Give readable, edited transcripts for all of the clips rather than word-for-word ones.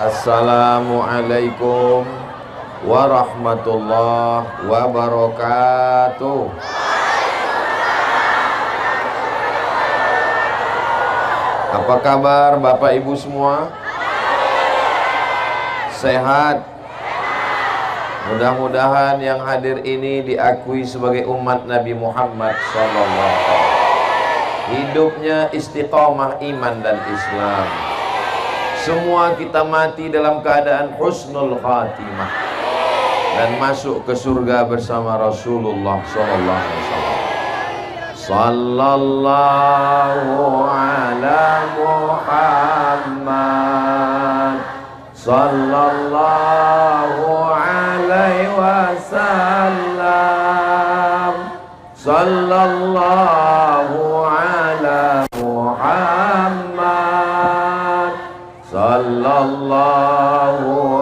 Assalamualaikum warahmatullahi wabarakatuh. Apa kabar Bapak Ibu semua? Sehat? Mudah-mudahan yang hadir ini diakui sebagai umat Nabi Muhammad SAW. Hidupnya istiqamah iman dan Islam. Semua kita mati dalam keadaan husnul khatimah dan masuk ke surga bersama Rasulullah SAW. Sallallahu ala Muhammad Sallallahu alaihi wasallam. Sallallahu ala Muhammad Sallallahu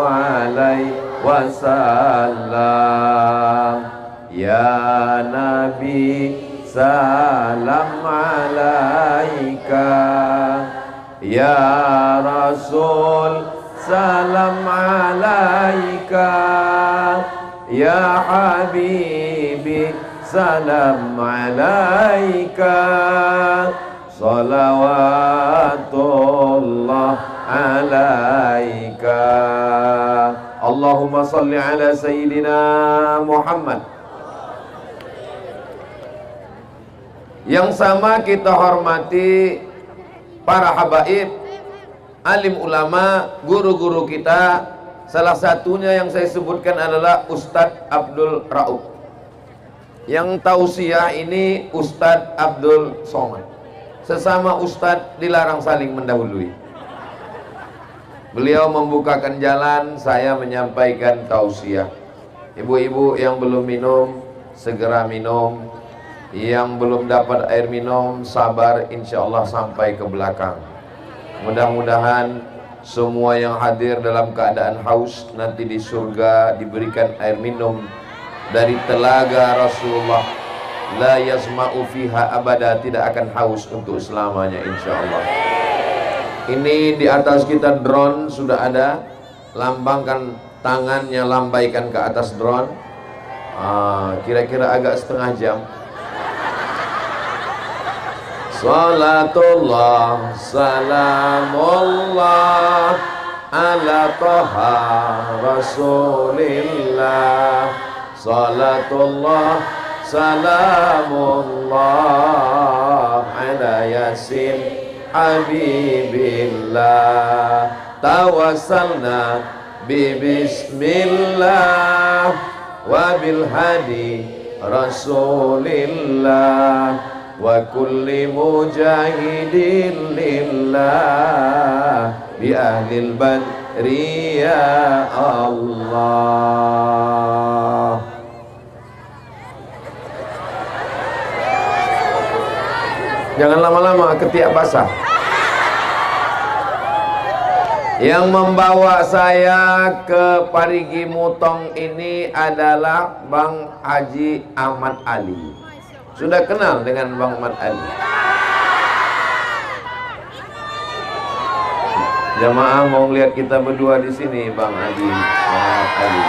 alaihi wasallam. Ya Nabi salam alaika, ya Rasul salam alaika, ya Habibi salam alaika, salawatullah alaika. Allahumma salli ala Sayyidina Muhammad. Yang sama kita hormati para habaib, alim ulama, guru-guru kita. Salah satunya yang saya sebutkan adalah Ustadz Abdul Rauf. Yang tausiah ini Ustadz Abdul Somad. Sesama Ustadz dilarang saling mendahului. Beliau membukakan jalan, saya menyampaikan tausiah. Ibu-ibu yang belum minum, segera minum. Yang belum dapat air minum, sabar, insya Allah sampai ke belakang. Mudah-mudahan semua yang hadir dalam keadaan haus nanti di surga diberikan air minum dari telaga Rasulullah. La yasma'u fiha abada, tidak akan haus untuk selamanya insya Allah. Ini di atas kita drone sudah ada. Lambangkan tangannya, lambaikan ke atas drone. Kira-kira agak setengah jam. Salatullah salamullah ala toha rasulillah. Salatullah salamullah ala yasin habibillah. Tawassalna bismillah wa bil hadi rasulillah wa kulli mujahidin lillah bi ahlil badri ya Allah. Jangan lama-lama, ketiak basah. Yang membawa saya ke Parigi Mutong ini adalah Bang Haji Ahmad Ali. Sudah kenal dengan Bang Ahmad Ali? Jamaah mau lihat kita berdua di sini, Bang Haji Ahmad Ali.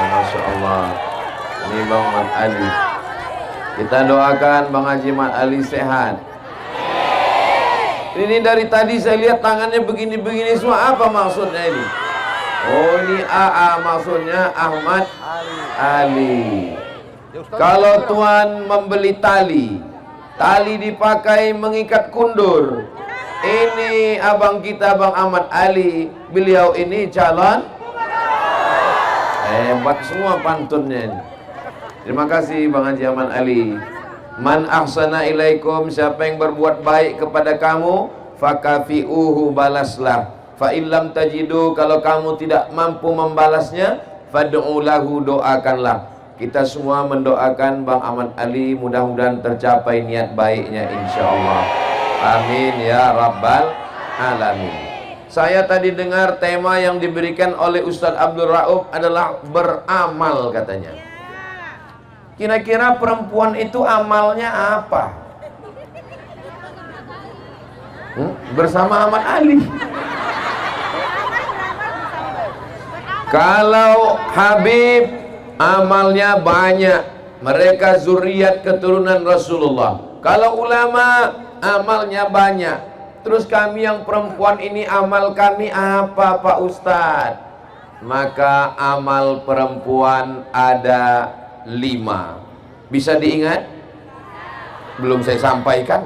Masya Allah. Ini Bang Ahmad Ali. Kita doakan Bang Haji Ahmad Ali sehat. Ini dari tadi saya lihat tangannya begini-begini semua. Apa maksudnya ini? Oh, ini AA, maksudnya Ahmad Ali. Kalau Tuhan membeli tali, tali dipakai mengikat kundur. Ini abang kita, Bang Ahmad Ali. Beliau ini calon hebat semua pantunnya ini. Terima kasih Bang Haji Ahmad Ali. Man ahsana ilaikum, siapa yang berbuat baik kepada kamu, fakafi'uhu, balaslah. Fa illam tajidu, kalau kamu tidak mampu membalasnya, fad'u lahu, doakanlah. Kita semua mendoakan Bang Ahmad Ali, mudah-mudahan tercapai niat baiknya insyaallah. Amin ya rabbal alamin. Saya tadi dengar tema yang diberikan oleh Ustadz Abdul Rauf adalah beramal katanya. Kira-kira perempuan itu amalnya apa? Bersama Ahmad Ali. Kalau Habib amalnya banyak, mereka zuriat keturunan Rasulullah. Kalau ulama amalnya banyak, terus kami yang perempuan ini amal kami apa Pak Ustadz? Maka amal perempuan ada 5. Bisa diingat? Belum saya sampaikan.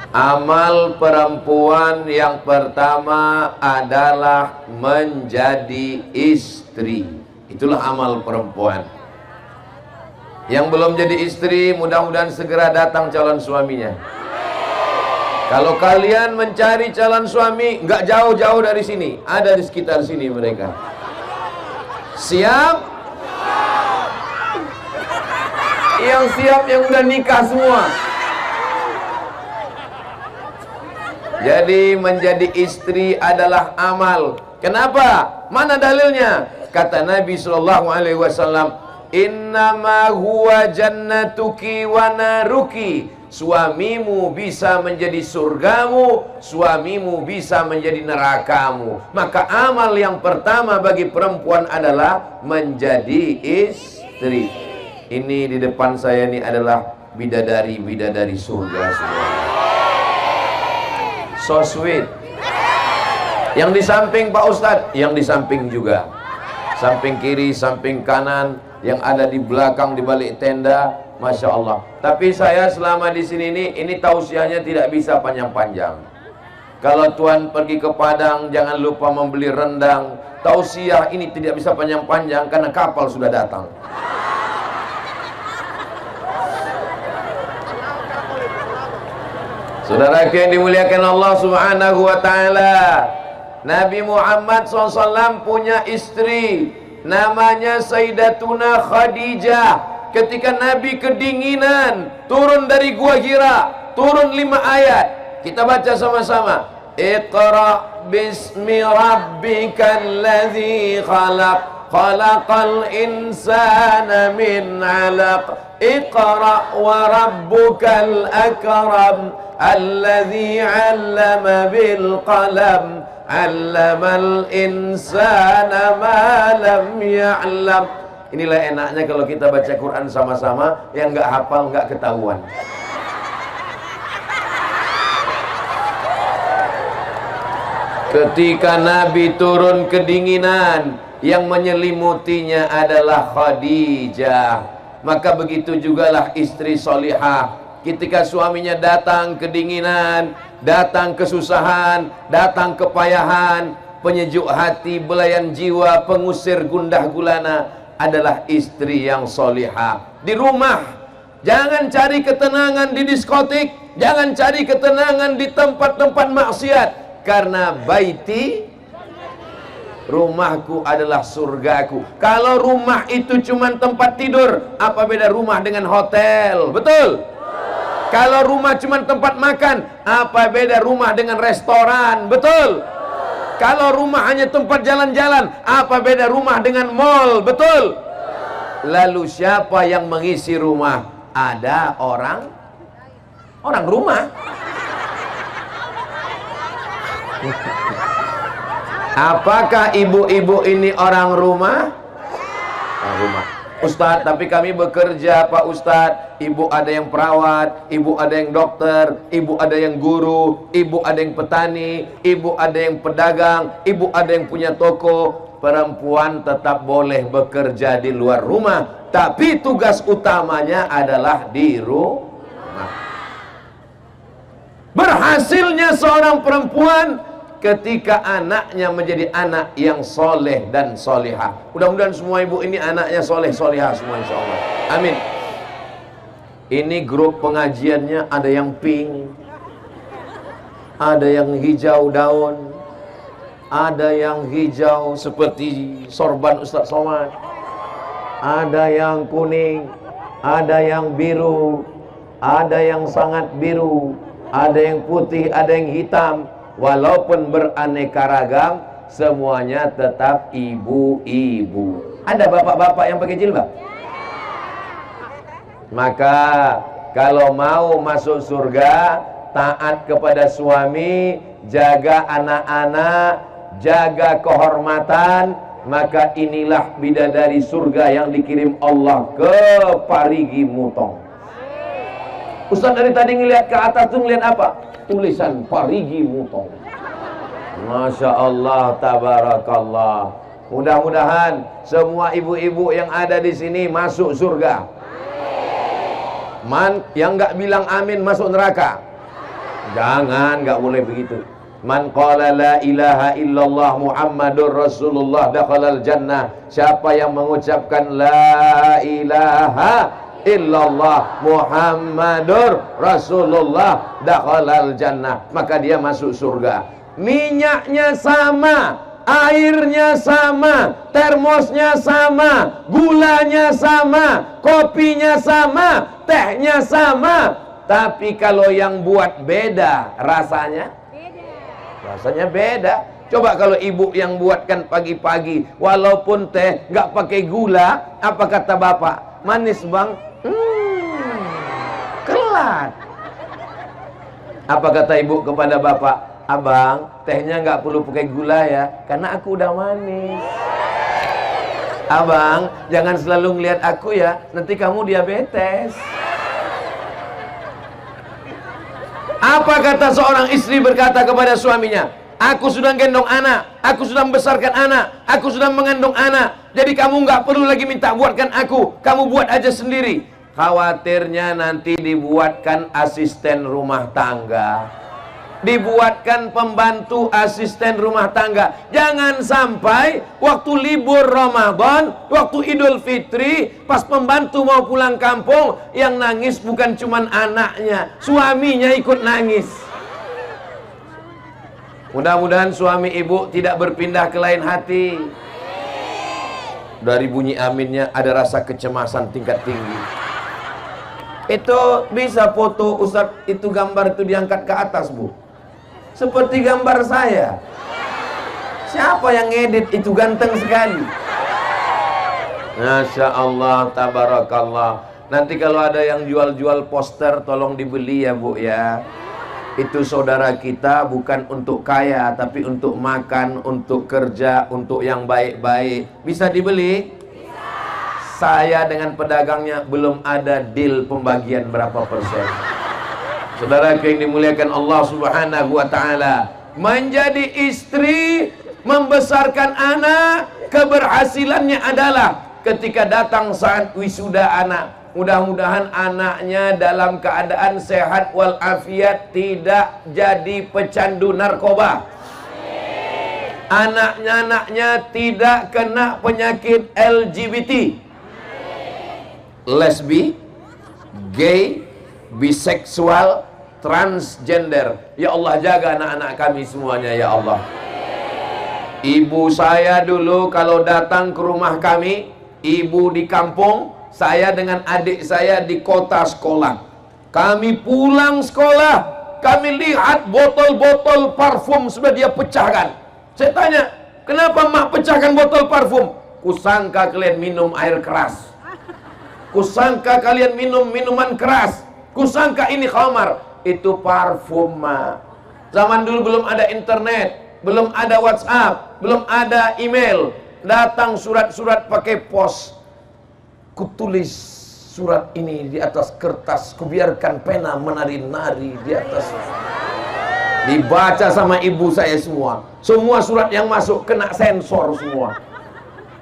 Amal perempuan yang pertama adalah menjadi istri. Itulah amal perempuan. Yang belum jadi istri, mudah-mudahan segera datang calon suaminya. Kalau kalian mencari calon suami, nggak jauh-jauh dari sini, ada di sekitar sini mereka. Siap? Yang siap, yang udah nikah semua. Jadi menjadi istri adalah amal. Kenapa? Mana dalilnya? Kata Nabi SAW, innama huwa jannatuki wa naruki. Suamimu bisa menjadi surgamu, suamimu bisa menjadi nerakamu. Maka amal yang pertama bagi perempuan adalah menjadi istri. Ini di depan saya ini adalah bidadari-bidadari surga semua. So sweet. Yang di samping Pak Ustadz, yang di samping juga. Samping kiri, samping kanan, yang ada di belakang, di balik tenda, Masya Allah. Tapi saya selama di sini ini tausiahnya tidak bisa panjang-panjang. Kalau Tuan pergi ke Padang, jangan lupa membeli rendang. Tausiah ini tidak bisa panjang-panjang karena kapal sudah datang. Saudara yang dimuliakan Allah Subhanahu wa ta'ala, Nabi Muhammad SAW punya istri namanya Sayyidatuna Khadijah. Ketika Nabi kedinginan, turun dari Gua Hira, turun 5 ayat. Kita baca sama-sama. Iqra bismi rabbikal ladzi khalaq, khalaqal insana min 'alaq. Iqra wa rabbukal akram, alladzi 'allama bil qalam, 'allamal insana ma lam ya'lam. Inilah enaknya kalau kita baca Quran sama-sama, yang nggak hafal nggak ketahuan. Ketika Nabi turun kedinginan, yang menyelimutinya adalah Khadijah. Maka begitu jugalah istri solihah. Ketika suaminya datang kedinginan, datang kesusahan, datang kepayahan, penyejuk hati, belayan jiwa, pengusir gundah gulana, adalah istri yang solihah. Di rumah, jangan cari ketenangan di diskotik, jangan cari ketenangan di tempat-tempat maksiat. Karena baiti, rumahku adalah surgaku. Kalau rumah itu cuma tempat tidur, apa beda rumah dengan hotel? Betul? Kalau rumah cuma tempat makan, apa beda rumah dengan restoran? Betul? Kalau rumah hanya tempat jalan-jalan, apa beda rumah dengan mall? Betul? Lalu siapa yang mengisi rumah? Ada orang rumah. Apakah ibu-ibu ini orang rumah? Orang rumah. Ustadz, tapi kami bekerja Pak Ustadz. Ibu ada yang perawat, ibu ada yang dokter, ibu ada yang guru, ibu ada yang petani, ibu ada yang pedagang, ibu ada yang punya toko. Perempuan tetap boleh bekerja di luar rumah, tapi tugas utamanya adalah di rumah. Berhasilnya seorang perempuan ketika anaknya menjadi anak yang soleh dan solihah. Mudah-mudahan semua ibu ini anaknya soleh solihah semua, insya Allah. Amin. Ini grup pengajiannya ada yang pink, ada yang hijau daun, ada yang hijau seperti sorban Ustaz Somad, ada yang kuning, ada yang biru, ada yang sangat biru, ada yang putih, ada yang hitam. Walaupun beraneka ragam, semuanya tetap ibu-ibu. Ada bapak-bapak yang pakai jilbab? Maka kalau mau masuk surga, taat kepada suami, jaga anak-anak, jaga kehormatan, maka inilah bidadari surga yang dikirim Allah ke Parigi Mutong. Ustaz dari tadi ngelihat ke atas tuh ngelihat apa? Tulisan Parigi Mutong. Masya Allah, tabarakallah. Mudah-mudahan semua ibu-ibu yang ada di sini masuk surga. Yang nggak bilang amin masuk neraka. Jangan, nggak boleh begitu. Man qala la ilaha illallah Muhammadur Rasulullah dakhalal jannah. Siapa yang mengucapkan la ilaha illallah Muhammadur Rasulullah dakhalal jannah, maka dia masuk surga. Minyaknya sama, airnya sama, termosnya sama, gulanya sama, kopinya sama, tehnya sama. Tapi kalau yang buat beda rasanya, rasanya beda. Coba kalau ibu yang buatkan pagi-pagi, walaupun teh nggak pakai gula, apa kata bapak? Manis bang? Kelat. Apa kata ibu kepada bapak? Abang, tehnya nggak perlu pakai gula ya, karena aku udah manis. Abang, jangan selalu ngelihat aku ya, nanti kamu diabetes. Apa kata seorang istri berkata kepada suaminya? Aku sudah gendong anak, aku sudah membesarkan anak, aku sudah mengandung anak. Jadi kamu nggak perlu lagi minta buatkan aku, kamu buat aja sendiri. Khawatirnya nanti dibuatkan asisten rumah tangga, dibuatkan pembantu asisten rumah tangga. Jangan sampai waktu libur Ramadan, waktu Idul Fitri, pas pembantu mau pulang kampung, yang nangis bukan cuman anaknya, suaminya ikut nangis. Mudah-mudahan suami ibu tidak berpindah ke lain hati. Dari bunyi aminnya ada rasa kecemasan tingkat tinggi. Itu bisa foto Ustaz, itu gambar itu diangkat ke atas bu, seperti gambar saya. Siapa yang ngedit itu ganteng sekali. Masya Allah, tabarakallah. Nanti kalau ada yang jual-jual poster, tolong dibeli ya bu ya. Itu saudara kita bukan untuk kaya, tapi untuk makan, untuk kerja, untuk yang baik-baik. Bisa dibeli? Saya dengan pedagangnya belum ada deal pembagian berapa persen. Saudara yang dimuliakan Allah Subhanahu wa ta'ala, menjadi istri, membesarkan anak, keberhasilannya adalah ketika datang saat wisuda anak, mudah-mudahan anaknya dalam keadaan sehat walafiat, tidak jadi pecandu narkoba. Anaknya tidak kena penyakit LGBT, lesbi, gay, biseksual, transgender. Ya Allah, jaga anak-anak kami semuanya ya Allah. Ibu saya dulu kalau datang ke rumah kami, ibu di kampung, saya dengan adik saya di kota sekolah. Kami pulang sekolah, kami lihat botol-botol parfum sudah dia pecahkan. Saya tanya, kenapa mak pecahkan botol parfum? Kusangka kalian minum air keras, kusangka kalian minum minuman keras, kusangka ini khamar. Itu parfum mak. Zaman dulu belum ada internet, belum ada WhatsApp, belum ada email. Datang surat-surat pakai pos. Kutulis surat ini di atas kertas, kubiarkan pena menari-nari di atas. Dibaca sama ibu saya semua. Semua surat yang masuk kena sensor semua.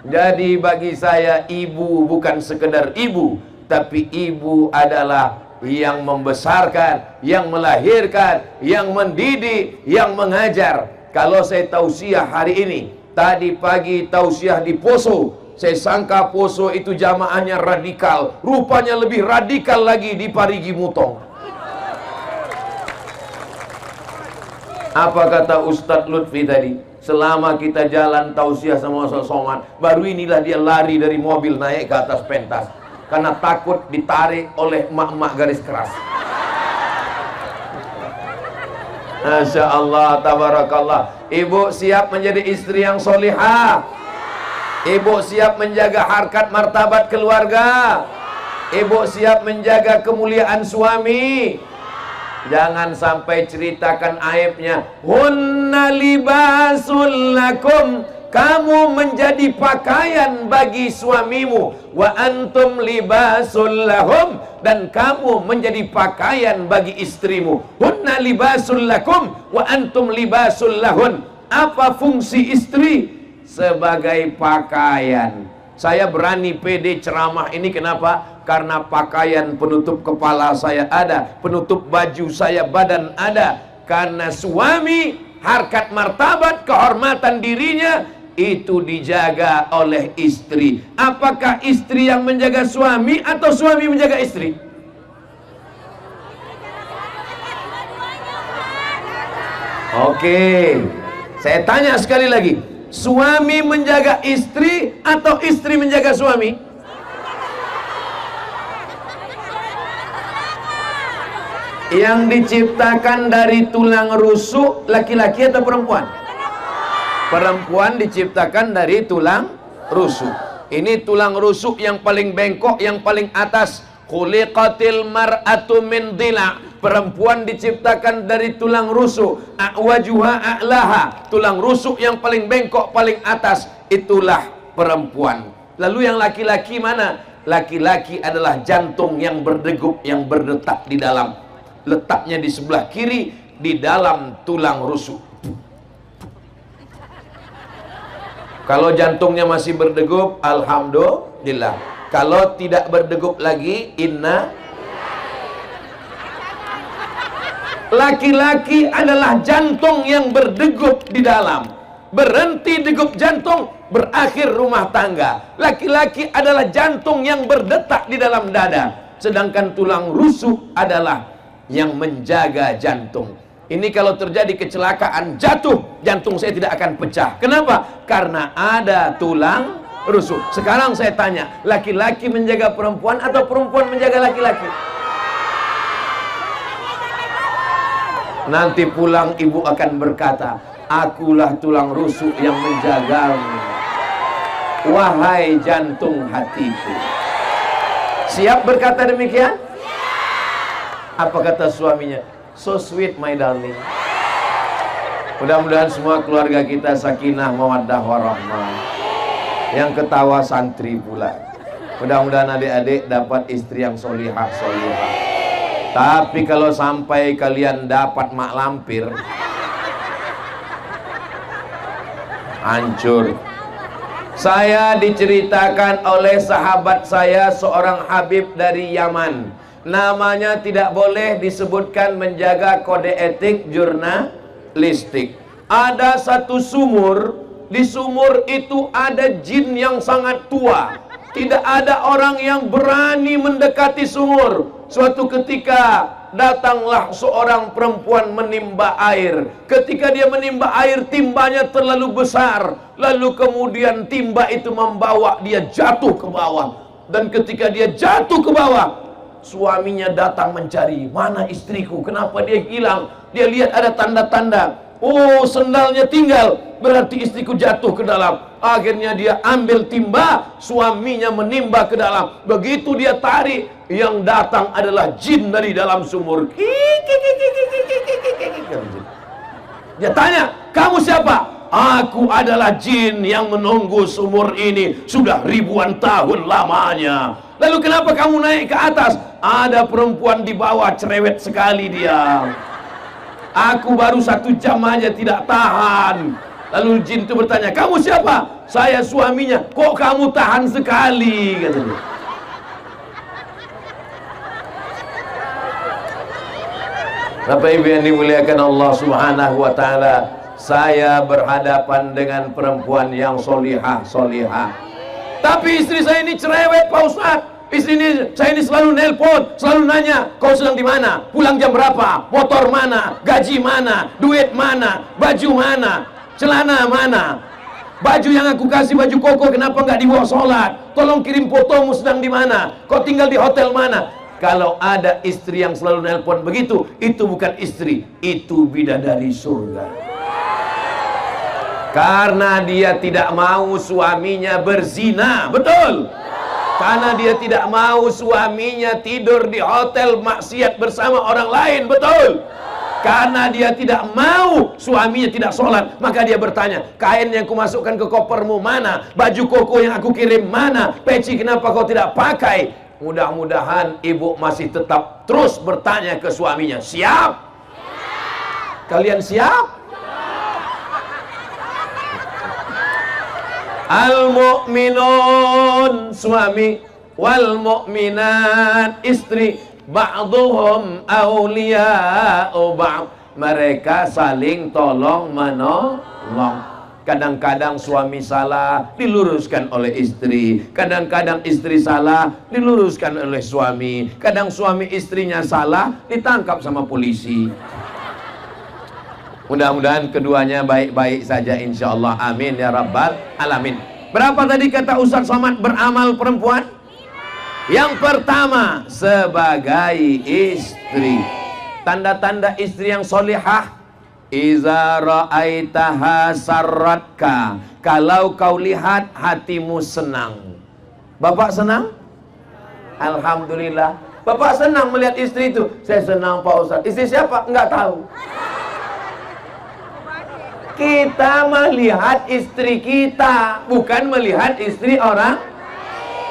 Jadi bagi saya ibu bukan sekedar ibu, tapi ibu adalah yang membesarkan, yang melahirkan, yang mendidik, yang mengajar. Kalau saya tausiah hari ini, tadi pagi tausiah di Poso, saya sangka Poso itu jamaahnya radikal, rupanya lebih radikal lagi di Parigi Mutong. Apa kata Ustadz Lutfi tadi? Selama kita jalan tausiah sama Ustadz Somad, baru inilah dia lari dari mobil naik ke atas pentas, karena takut ditarik oleh emak-emak garis keras. Masya Allah, tabarakallah. Ibu siap menjadi istri yang solihah. Ibu siap menjaga harkat martabat keluarga. Ibu siap menjaga kemuliaan suami. Jangan sampai ceritakan aibnya. Hunna libasul lakum, kamu menjadi pakaian bagi suamimu. Wa antum libasul lahum, dan kamu menjadi pakaian bagi istrimu. Hunna libasul lakum wa antum libasul lahun. Apa fungsi istri? Sebagai pakaian. Saya berani pede ceramah ini kenapa? Karena pakaian penutup kepala saya ada, penutup baju saya badan ada. Karena suami, harkat martabat, kehormatan dirinya itu dijaga oleh istri. Apakah istri yang menjaga suami atau suami menjaga istri? Oke, saya tanya sekali lagi, suami menjaga istri atau istri menjaga suami? Yang diciptakan dari tulang rusuk laki-laki atau perempuan? Perempuan diciptakan dari tulang rusuk. Ini tulang rusuk yang paling bengkok, yang paling atas. Khuliqatil mar'atu min dhila'. Perempuan diciptakan dari tulang rusuk. A'wajuha a'laha. Tulang rusuk yang paling bengkok, paling atas. Itulah perempuan. Lalu yang laki-laki mana? Laki-laki adalah jantung yang berdegup, yang berdetak di dalam. Letaknya di sebelah kiri, di dalam tulang rusuk. Kalau jantungnya masih berdegup, alhamdulillah. Kalau tidak berdegup lagi, inna. Laki-laki adalah jantung yang berdegup di dalam. Berhenti degup jantung, berakhir rumah tangga. Laki-laki adalah jantung yang berdetak di dalam dada. Sedangkan tulang rusuk adalah yang menjaga jantung. Ini kalau terjadi kecelakaan, jatuh, jantung saya tidak akan pecah. Kenapa? Karena ada tulang rusuk. Sekarang saya tanya, laki-laki menjaga perempuan atau perempuan menjaga laki-laki? Nanti pulang ibu akan berkata, akulah tulang rusuk yang menjagamu, wahai jantung hatiku. Siap berkata demikian? Apa kata suaminya? So sweet my darling. Mudah-mudahan semua keluarga kita sakinah mawaddah warahmah. Yang ketawa santri pula. Mudah-mudahan adik-adik dapat istri yang solihah. Tapi kalau sampai kalian dapat mak lampir, hancur. Saya diceritakan oleh sahabat saya, seorang Habib dari Yaman. Namanya tidak boleh disebutkan, menjaga kode etik jurnalistik. Ada satu sumur, di sumur itu ada jin yang sangat tua. Tidak ada orang yang berani mendekati sumur. Suatu ketika datanglah seorang perempuan menimba air. Ketika dia menimba air, timbanya terlalu besar. Lalu kemudian timba itu membawa dia jatuh ke bawah. Dan ketika dia jatuh ke bawah, suaminya datang mencari, mana istriku, kenapa dia hilang? Dia lihat ada tanda-tanda, oh sendalnya tinggal, berarti istriku jatuh ke dalam. Akhirnya dia ambil timba, suaminya menimba ke dalam. Begitu dia tarik, yang datang adalah jin dari dalam sumur. Dia tanya, kamu siapa? Aku adalah jin yang menunggu sumur ini sudah ribuan tahun lamanya. Lalu kenapa kamu naik ke atas? Ada perempuan di bawah, cerewet sekali dia. Aku baru 1 jam aja tidak tahan. Lalu jin itu bertanya, kamu siapa? Saya suaminya. Kok kamu tahan sekali? Katanya. Bapak Ibu yang dimuliakan Allah Subhanahu wa Ta'ala, saya berhadapan dengan perempuan yang solihah. Tapi istri saya ini cerewet, Pak Ustadz. Saya ini selalu nelpon, selalu nanya, kau sedang di mana? Pulang jam berapa? Motor mana? Gaji mana? Duit mana? Baju mana? Celana mana? Baju yang aku kasih, baju koko, kenapa nggak dibawa sholat? Tolong kirim fotomu sedang di mana? Kau tinggal di hotel mana? Kalau ada istri yang selalu nelpon begitu, itu bukan istri, itu bidadari surga. Karena dia tidak mau suaminya berzina. Betul? Karena dia tidak mau suaminya tidur di hotel maksiat bersama orang lain, betul? Karena dia tidak mau suaminya tidak sholat, maka dia bertanya, kain yang kumasukkan ke kopermu mana? Baju koko yang aku kirim mana? Peci kenapa kau tidak pakai? Mudah-mudahan ibu masih tetap terus bertanya ke suaminya, siap? Kalian siap? Al-mu'minun suami, wal mu'minat istri, ba'duhum awliya'u ba'd. Mereka saling tolong menolong. Kadang-kadang suami salah diluruskan oleh istri, kadang-kadang istri salah diluruskan oleh suami, kadang suami istrinya salah ditangkap sama polisi. Mudah-mudahan keduanya baik-baik saja insyaallah. Amin ya rabbal alamin. Berapa tadi kata Ustaz Somad beramal perempuan? Yang pertama, sebagai istri. Tanda-tanda istri yang solihah, iza ra'aitaha sarratka, kalau kau lihat hatimu senang. Bapak senang? Alhamdulillah. Bapak senang melihat istri itu. Saya senang Pak Ustaz. Istri siapa? Enggak tahu. Kita melihat istri kita, bukan melihat istri orang.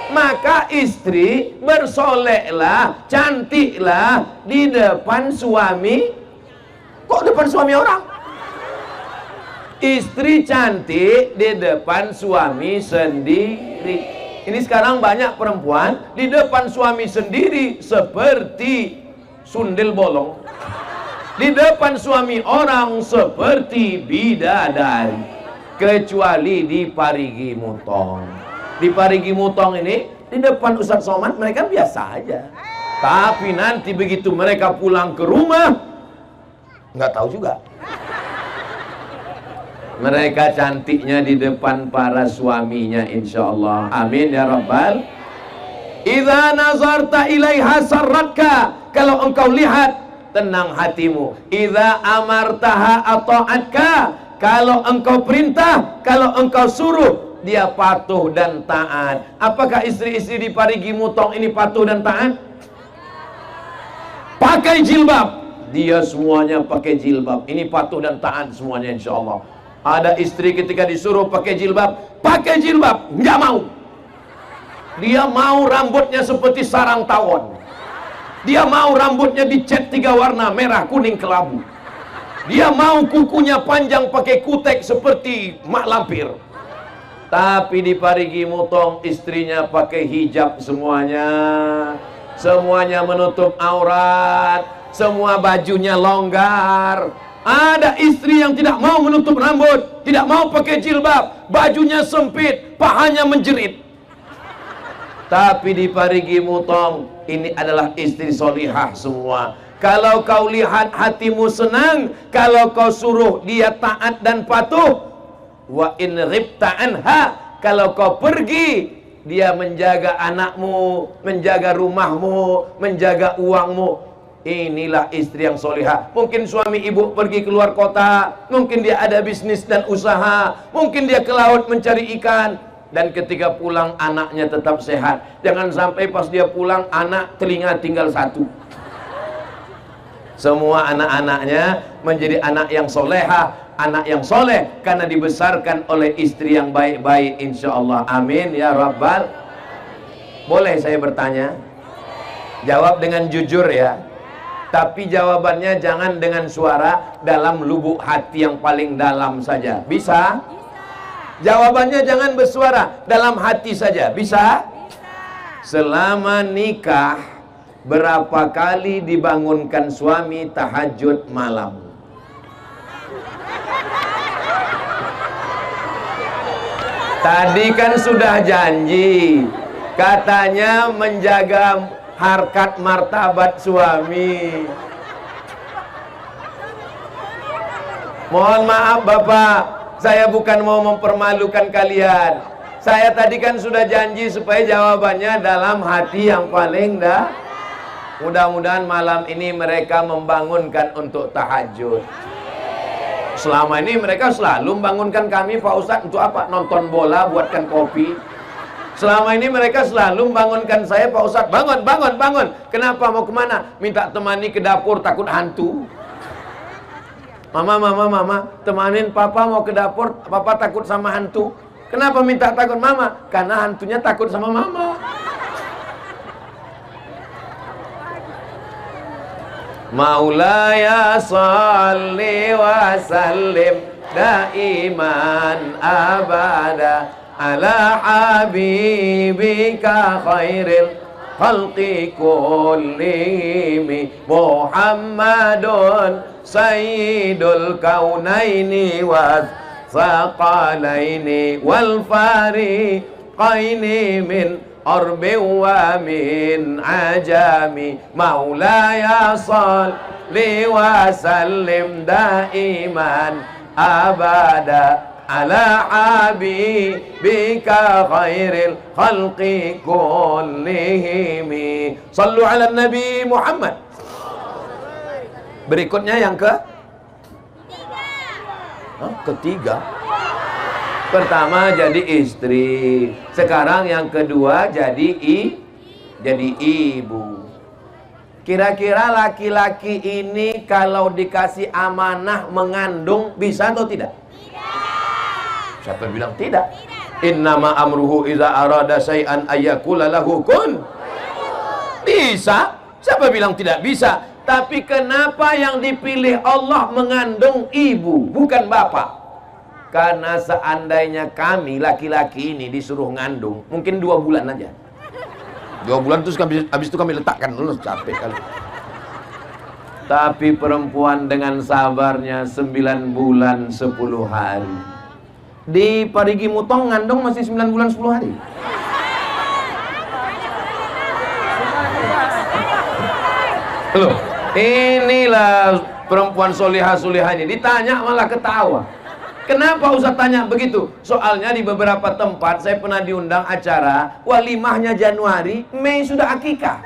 Maka istri bersoleklah, cantiklah di depan suami. Kok depan suami orang? Istri cantik di depan suami sendiri. Ini sekarang banyak perempuan di depan suami sendiri seperti sundel bolong, di depan suami orang seperti bidadari, kecuali di Parigi Mutong. Di Parigi Mutong ini, di depan Ustaz Somad mereka biasa aja. Tapi nanti begitu mereka pulang ke rumah, nggak tahu juga. Mereka cantiknya di depan para suaminya insyaallah. Amin ya rabbal. Idza nazarta ilaiha sarratka, kalau engkau lihat tenang hatimu. Idza amartaha ata'atka, kalau engkau perintah, kalau engkau suruh, dia patuh dan taat. Apakah istri-istri di Parigi Mutong ini patuh dan taat? Pakai jilbab, dia semuanya pakai jilbab. Ini patuh dan taat semuanya insyaallah. Ada istri ketika disuruh pakai jilbab, nggak mau. Dia mau rambutnya seperti sarang tawon. Dia mau rambutnya dicat 3 warna, merah, kuning, kelabu. Dia mau kukunya panjang pakai kutek seperti mak lampir. Tapi di Parigi Mutong istrinya pakai hijab semuanya. Semuanya menutup aurat, semua bajunya longgar. Ada istri yang tidak mau menutup rambut, tidak mau pakai jilbab, bajunya sempit, pahanya menjerit. Tapi di Parigi Mutong ini adalah istri solihah semua. Kalau kau lihat hatimu senang, kalau kau suruh dia taat dan patuh. Wa in ghibta anha, kalau kau pergi, dia menjaga anakmu, menjaga rumahmu, menjaga uangmu. Inilah istri yang solihah. Mungkin suami ibu pergi keluar kota, mungkin dia ada bisnis dan usaha, mungkin dia ke laut mencari ikan, dan ketika pulang anaknya tetap sehat. Jangan sampai pas dia pulang anak telinga tinggal 1. Semua anak-anaknya menjadi anak yang solehah, anak yang soleh, karena dibesarkan oleh istri yang baik-baik insyaallah. Amin ya rabbal. Boleh saya bertanya? Jawab dengan jujur ya. Tapi jawabannya jangan dengan suara, dalam lubuk hati yang paling dalam saja. Bisa? Jawabannya jangan bersuara, dalam hati saja. Bisa? Selama nikah, berapa kali dibangunkan suami tahajud malam? Tadi kan sudah janji, katanya menjaga harkat martabat suami. Mohon maaf Bapak, saya bukan mau mempermalukan kalian. Saya tadi kan sudah janji supaya jawabannya dalam hati yang paling dah. Mudah-mudahan malam ini mereka membangunkan untuk tahajud. Selama ini mereka selalu membangunkan kami, Pak Ustadz, untuk apa? Nonton bola, buatkan kopi. Selama ini mereka selalu membangunkan saya, Pak Ustadz, bangun, bangun, bangun. Kenapa, mau kemana? Minta temani ke dapur, takut hantu. Mama, temanin papa mau ke dapur, papa takut sama hantu. Kenapa minta takut mama? Karena hantunya takut sama mama. Maulaya salli wa sallim daiman abada ala habibika khairil khalqi kullihim Muhammadun sayyidul kaunaini wa thaqalaini wal fariqaini min arbi wa min ajami maulaya salli wa sallim daiman abada ala habibika khairil khalqi kullihim. Sallu ala Nabi Muhammad. Berikutnya yang ketiga. Pertama jadi istri, sekarang yang kedua jadi ibu. Kira-kira laki-laki ini kalau dikasih amanah mengandung bisa atau tidak? Siapa bilang tidak? Innama amruhu iza arada syai'an ayyakula lahu kun. Bisa. Siapa bilang tidak bisa? Tapi kenapa yang dipilih Allah mengandung ibu, bukan bapak? Karena seandainya kami laki-laki ini disuruh ngandung, mungkin 2 bulan aja. 2 bulan terus habis itu kami letakkan dulu, capek kali. Tapi perempuan dengan sabarnya 9 bulan 10 hari. Di Parigi Mutong ngandung masih 9 bulan 10 hari. Loh, inilah perempuan solihah-solihah ini. Ditanya malah ketawa. Kenapa Ustaz tanya begitu? Soalnya di beberapa tempat saya pernah diundang acara walimahnya Januari, Mei sudah akikah.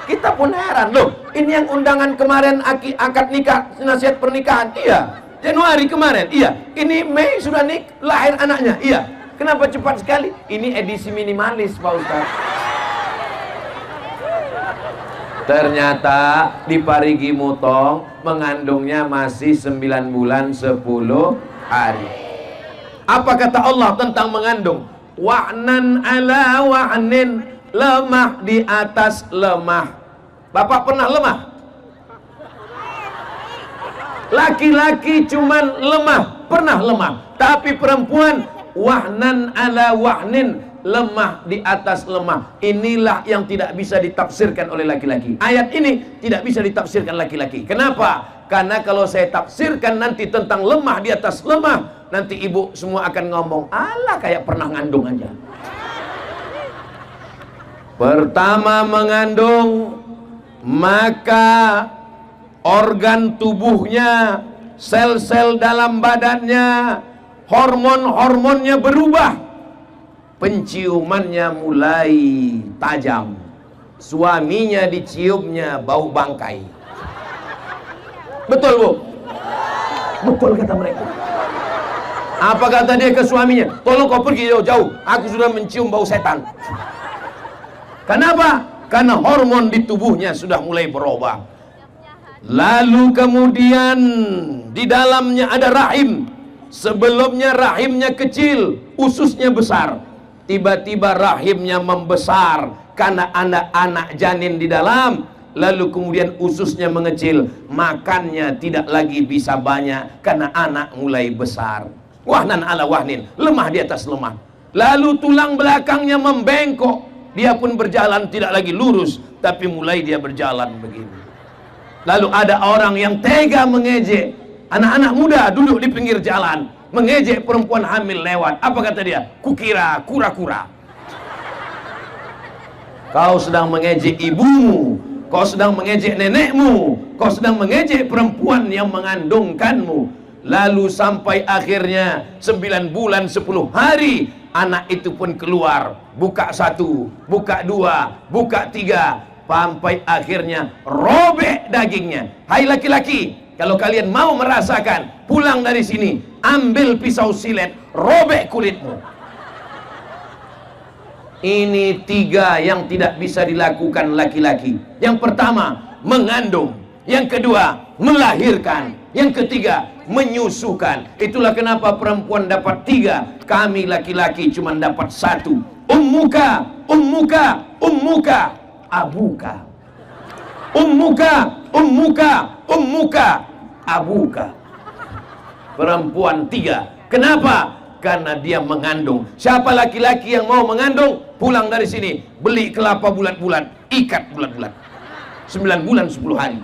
Kita pun heran, loh, ini yang undangan kemarin akad nikah, nasihat pernikahan, iya. Januari kemarin, iya. Ini Mei sudah lahir anaknya, iya. Kenapa cepat sekali? Ini edisi minimalis, Pak Ustaz. Ternyata di Parigi Mutong mengandungnya masih 9 bulan 10 hari. Apa kata Allah tentang mengandung? Wa'nan ala wa'nin, lemah di atas lemah. Bapak pernah lemah? Laki-laki cuman lemah, pernah lemah. Tapi perempuan wahnan ala wahnin, lemah di atas lemah. Inilah yang tidak bisa ditafsirkan oleh laki-laki. Ayat ini tidak bisa ditafsirkan laki-laki. Kenapa? Karena kalau saya tafsirkan nanti tentang lemah di atas lemah, nanti ibu semua akan ngomong, alah kayak pernah ngandung aja. Pertama mengandung, maka organ tubuhnya, sel-sel dalam badannya, hormon-hormonnya berubah. Penciumannya mulai tajam. Suaminya diciumnya bau bangkai. Betul, Bu? Betul kata mereka. Apa kata dia ke suaminya? Tolong kau pergi jauh-jauh, aku sudah mencium bau setan. Kenapa? Karena hormon di tubuhnya sudah mulai berubah. Lalu kemudian di dalamnya ada rahim. Sebelumnya rahimnya kecil, ususnya besar. Tiba-tiba rahimnya membesar karena anak-anak janin di dalam. Lalu kemudian ususnya mengecil, makannya tidak lagi bisa banyak karena anak mulai besar. Wahnan ala wahnin, lemah di atas lemah. Lalu tulang belakangnya membengkok. Dia pun berjalan tidak lagi lurus, tapi mulai dia berjalan begini. Lalu ada orang yang tega mengejek anak-anak muda duduk di pinggir jalan, mengejek perempuan hamil lewat. Apa kata dia? Kukira kura-kura. Kau sedang mengejek ibumu, kau sedang mengejek nenekmu, kau sedang mengejek perempuan yang mengandungkanmu. Lalu sampai akhirnya 9 bulan 10 hari, anak itu pun keluar. Buka 1, buka 2, buka 3, sampai akhirnya robek dagingnya. Hai laki-laki, kalau kalian mau merasakan, pulang dari sini, ambil pisau silet, robek kulitmu. Ini 3 yang tidak bisa dilakukan laki-laki. Yang pertama, mengandung. Yang kedua, melahirkan. Yang ketiga, menyusukan. Itulah kenapa perempuan dapat 3, kami laki-laki cuma dapat 1. Ummuka, ummuka, ummuka, abuka. Ummuka, ummuka, ummuka, abuka. Perempuan 3. Kenapa? Karena dia mengandung. Siapa laki-laki yang mau mengandung, pulang dari sini, beli kelapa bulat-bulat, ikat bulat-bulat, 9 bulan 10 hari.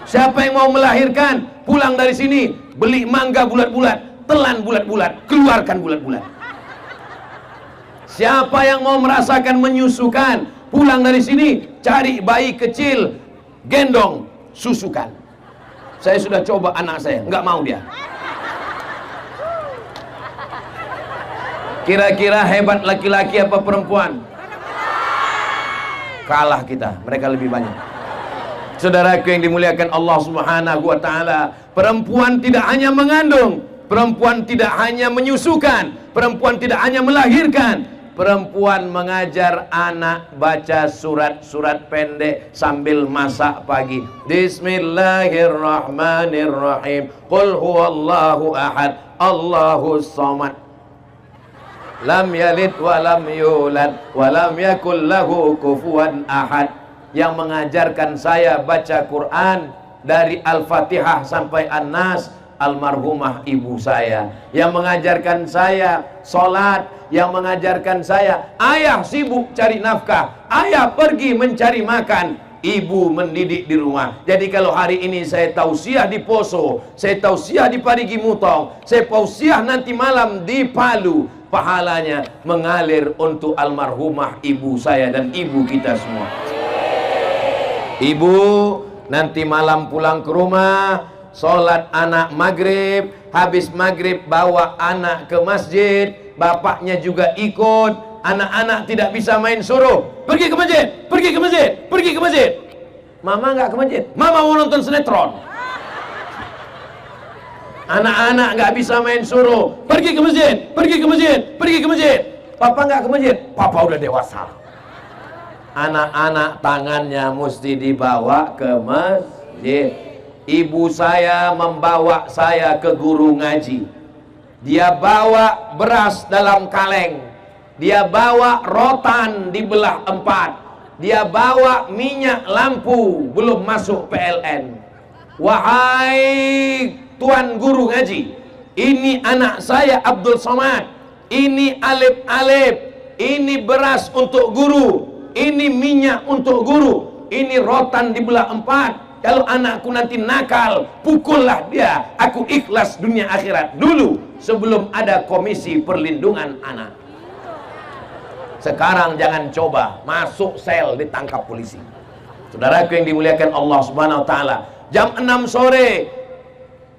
Siapa yang mau melahirkan, pulang dari sini, beli mangga bulat-bulat, telan bulat-bulat, keluarkan bulat-bulat. Siapa yang mau merasakan menyusukan, pulang dari sini, cari bayi kecil, gendong, susukan. Saya sudah coba anak saya, nggak mau dia. Kira-kira hebat laki-laki apa perempuan? Kalah kita, mereka lebih banyak. Saudaraku yang dimuliakan Allah Subhanahu wa taala, perempuan tidak hanya mengandung, perempuan tidak hanya menyusukan, perempuan tidak hanya melahirkan, perempuan mengajar anak baca surat-surat pendek sambil masak pagi. Bismillahirrahmanirrahim. Qul huwallahu ahad, Allahus samad. Lam yalid wa lam yulad wa lam yakul lahu kufuwan ahad. Yang mengajarkan saya baca Quran dari Al-Fatihah sampai An-Nas, almarhumah ibu saya. Yang mengajarkan saya sholat, yang mengajarkan saya, ayah sibuk cari nafkah, ayah pergi mencari makan, ibu mendidik di rumah. Jadi kalau hari ini saya tausiah di Poso, saya tausiah di Parigi Mutong, saya tausiah nanti malam di Palu, pahalanya mengalir untuk almarhumah ibu saya dan ibu kita semua. Ibu nanti malam pulang ke rumah, sholat anak maghrib, habis maghrib bawa anak ke masjid, bapaknya juga ikut. Anak-anak tidak bisa main, suruh pergi ke masjid, pergi ke masjid, pergi ke masjid. Mama nggak ke masjid, mama mau nonton sinetron. Anak-anak nggak bisa main, suruh pergi ke masjid, pergi ke masjid, pergi ke masjid. Papa nggak ke masjid, papa udah dewasa. Anak-anak tangannya mesti dibawa ke masjid. Ibu saya membawa saya ke guru ngaji. Dia bawa beras dalam kaleng, dia bawa rotan dibelah 4, dia bawa minyak lampu belum masuk PLN. Wahai tuan guru ngaji, ini anak saya Abdul Somad, ini alif-alif, ini beras untuk guru, ini minyak untuk guru, ini rotan dibelah 4. Kalau anakku nanti nakal, pukullah dia. Aku ikhlas dunia akhirat dulu sebelum ada komisi perlindungan anak. Sekarang jangan coba masuk sel ditangkap polisi. Saudaraku yang dimuliakan Allah Subhanahu wa taala, jam 6 sore,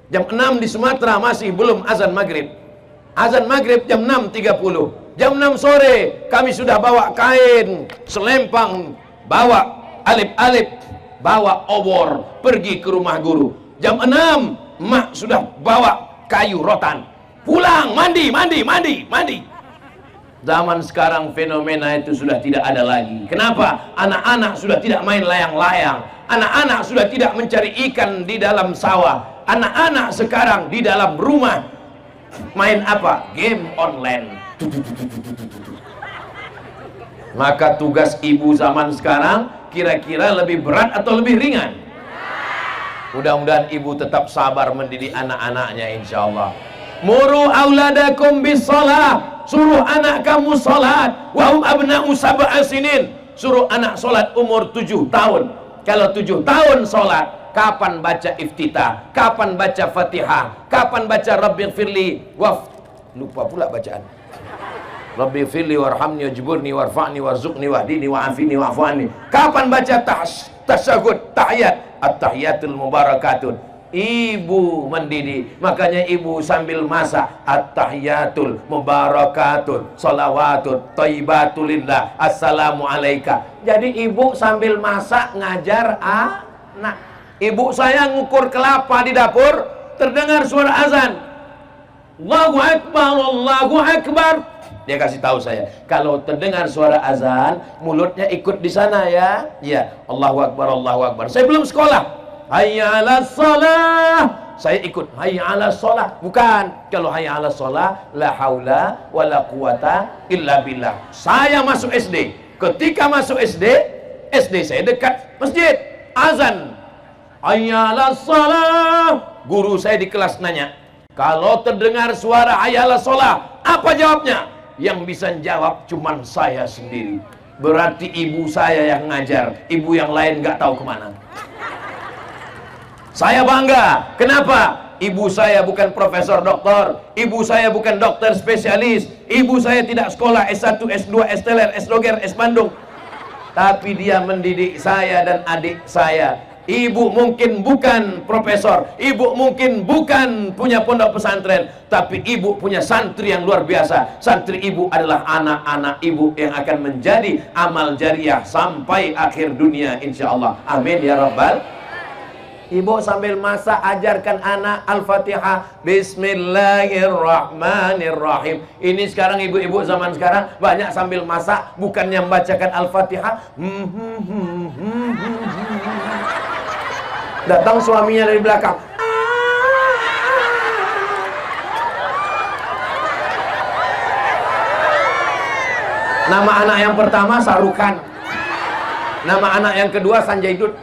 jam 6 di Sumatera masih belum azan maghrib. Azan maghrib jam 6.30. Jam 6 sore kami sudah bawa kain, selempang, bawa alif-alif, bawa obor, pergi ke rumah guru. Jam 6 mak sudah bawa kayu rotan, pulang mandi. Zaman sekarang fenomena itu sudah tidak ada lagi. Kenapa? Anak-anak sudah tidak main layang-layang, anak-anak sudah tidak mencari ikan di dalam sawah. Anak-anak sekarang di dalam rumah main apa? Game online. Maka tugas ibu zaman sekarang kira-kira lebih berat atau lebih ringan? Mudah-mudahan ibu tetap sabar mendidik anak-anaknya, insyaallah. Muru auladakum bis shalah, suruh anak kamu salat. Wa hum abna'u sab'a sinin, suruh anak salat umur 7 tahun. Kalau 7 tahun salat, kapan baca iftitah, kapan baca Fatihah, kapan baca Rabbighfirli lupa pula bacaan. Rabbighfirli warhamni wajburni warfa'ni warzuqni wahdini wa'afini wa'fu anni. Kapan baca tasyahud, tahiyat, at-tahiyatul mubarakatun. Ibu mendidik, makanya ibu sambil masak at-tahiyatul mubarakatun, sholawatun thayyibatulillah, assalamu alaika. Jadi ibu sambil masak ngajar anak. Ibu saya ngukur kelapa di dapur, terdengar suara azan. Allahu Akbar, Allahu Akbar. Dia kasih tahu saya, kalau terdengar suara azan, mulutnya ikut di sana ya. Ya, Allahu Akbar, Allahu Akbar. Saya belum sekolah. Hayya 'alas shalah. Saya ikut hayya 'alas shalah. Bukan. Kalau hayya 'alas shalah, la haula wala quwata illa billah. Saya masuk SD. Ketika masuk SD, SD saya dekat masjid. Azan. Hayya 'alas shalah. Guru saya di kelas nanya, kalau terdengar suara hayya 'alas shalah, apa jawabnya? Yang bisa jawab cuman saya sendiri. Berarti ibu saya yang ngajar, ibu yang lain nggak tahu kemana. Saya bangga. Kenapa? Ibu saya bukan profesor doktor, ibu saya bukan dokter spesialis, ibu saya tidak sekolah S1, S2, S-teler, S-doger, S-bandung, tapi dia mendidik saya dan adik saya. Ibu mungkin bukan profesor, ibu mungkin bukan punya pondok pesantren, tapi ibu punya santri yang luar biasa. Santri ibu adalah anak-anak ibu yang akan menjadi amal jariah sampai akhir dunia, insya Allah. Amin ya rabbal. Ibu sambil masak ajarkan anak Al-Fatihah. Bismillahirrahmanirrahim. Ini sekarang ibu-ibu zaman sekarang banyak sambil masak bukannya membacakan Al-Fatihah. Datang suaminya dari belakang. Nama anak yang pertama Sarukan. Nama anak yang kedua Sanjay Dutt.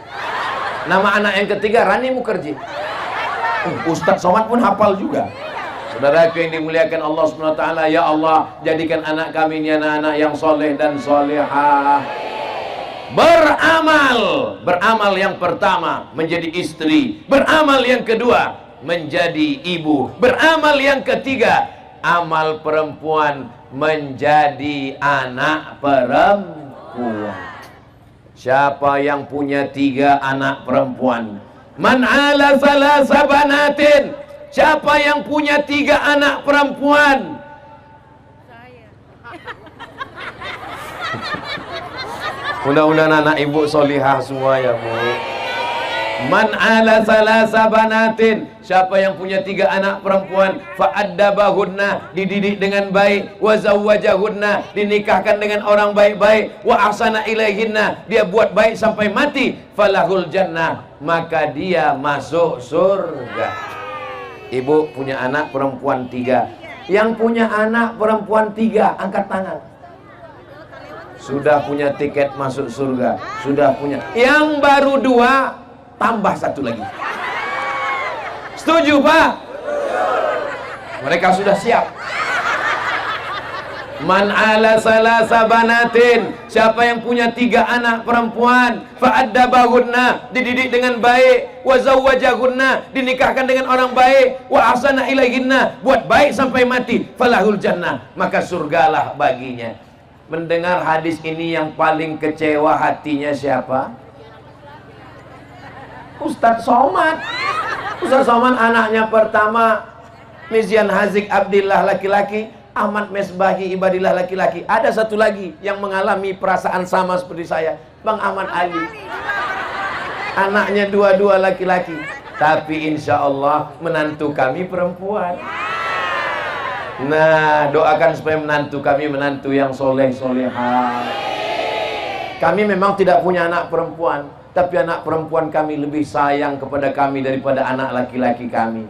Nama anak yang ketiga Rani Mukherjee. Ustadz Somad pun hafal juga. Saudaraku yang dimuliakan Allah Subhanahu wa taala, ya Allah, jadikan anak kami ini anak-anak yang soleh dan solehah. Beramal yang pertama menjadi istri, beramal yang kedua menjadi ibu, beramal yang ketiga amal perempuan menjadi anak perempuan. Siapa yang punya 3 anak perempuan? Man ala salasa banatin. Siapa yang punya 3 anak perempuan? Mudah-mudahan anak ibu solihah semua ya bu. Man ala salasa banatin. Siapa yang punya 3 anak perempuan, fa'addabahunna, dididik dengan baik, wa zawwajahunna, dinikahkan dengan orang baik-baik, wa ahsana ilaihinna, dia buat baik sampai mati, falahul jannah, maka dia masuk surga. Ibu punya anak perempuan 3. Yang punya anak perempuan 3 angkat tangan. Sudah punya tiket masuk surga. Sudah punya. Yang baru 2 tambah 1 lagi. Setuju Pak? Mereka sudah siap. Man ala salasa banatin. Siapa yang punya 3 anak perempuan, fa'addabahunna, dididik dengan baik, wa zawwajahunna, dinikahkan dengan orang baik, wa ahsana ilaihinna, buat baik sampai mati, falahul jannah, maka surgalah baginya. Mendengar hadis ini yang paling kecewa hatinya siapa? Ustadz Somad. Ustadz Somad anaknya pertama Mizian Hazik Abdillah laki-laki, Ahmad Mesbahi Ibadillah laki-laki. Ada satu lagi yang mengalami perasaan sama seperti saya, Bang Ahmad Ali. Anaknya 2 laki-laki, tapi insya Allah menantu kami perempuan. Nah, doakan supaya menantu kami menantu yang soleh solehah. Kami memang tidak punya anak perempuan, tapi anak perempuan kami lebih sayang kepada kami daripada anak laki-laki kami.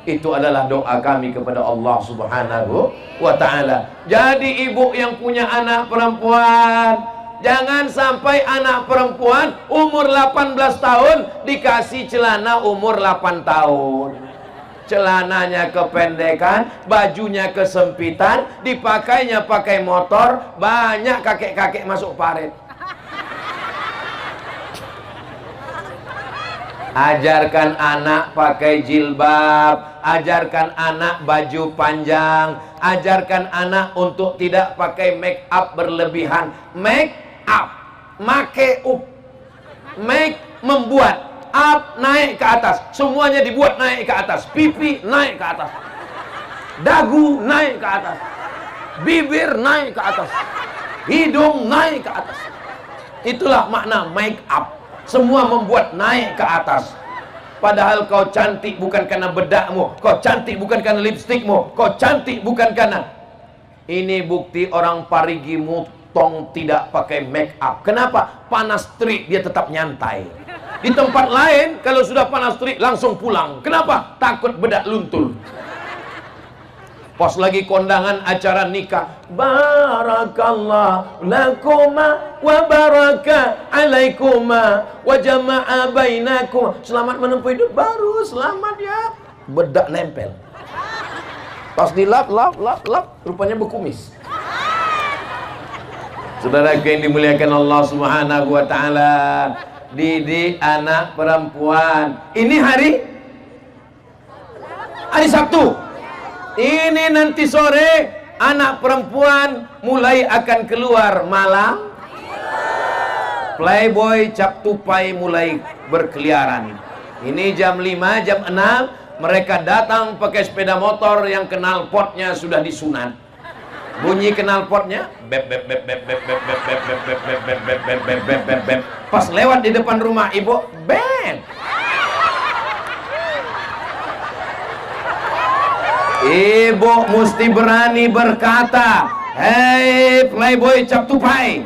Itu adalah doa kami kepada Allah Subhanahu wa ta'ala. Jadi ibu yang punya anak perempuan, jangan sampai anak perempuan umur 18 tahun dikasih celana umur 8 tahun. Celananya kependekan, bajunya kesempitan, dipakainya pakai motor, banyak kakek-kakek masuk paret. Ajarkan anak pakai jilbab, ajarkan anak baju panjang, ajarkan anak untuk tidak pakai make up berlebihan. Make up, make up, make membuat, up naik ke atas, semuanya dibuat naik ke atas, pipi naik ke atas, dagu naik ke atas, bibir naik ke atas, hidung naik ke atas. Itulah makna make up. Semua membuat naik ke atas. Padahal kau cantik bukan karena bedakmu, kau cantik bukan karena lipstikmu, kau cantik bukan karena Ini bukti orang Parigi Mutong tidak pakai make up. Kenapa? Panas terik dia tetap nyantai. Di tempat lain kalau sudah panas terik langsung pulang. Kenapa? Takut bedak luntur. Pas lagi kondangan acara nikah, barakallah lakuma wa baraka alaikuma wa jama'a bainakum. Selamat menempuh hidup baru, selamat ya. Bedak nempel. Pas dilap, lap, rupanya berkumis. Saudara yang dimuliakan Allah Subhanahu wa taala, didik anak perempuan. Ini hari Sabtu. Ini nanti sore anak perempuan mulai akan keluar malam. Playboy cap tupai mulai berkeliaran. Ini jam 5, jam 6 mereka datang pakai sepeda motor yang knalpotnya sudah disunat. Bunyi knalpotnya bep bep bep bep bep bep bep bep bep bep bep bep bep bep bep bep bep bep. Pas lewat di depan rumah ibu, bep. Ibu mesti berani berkata, hei playboy cap tupai,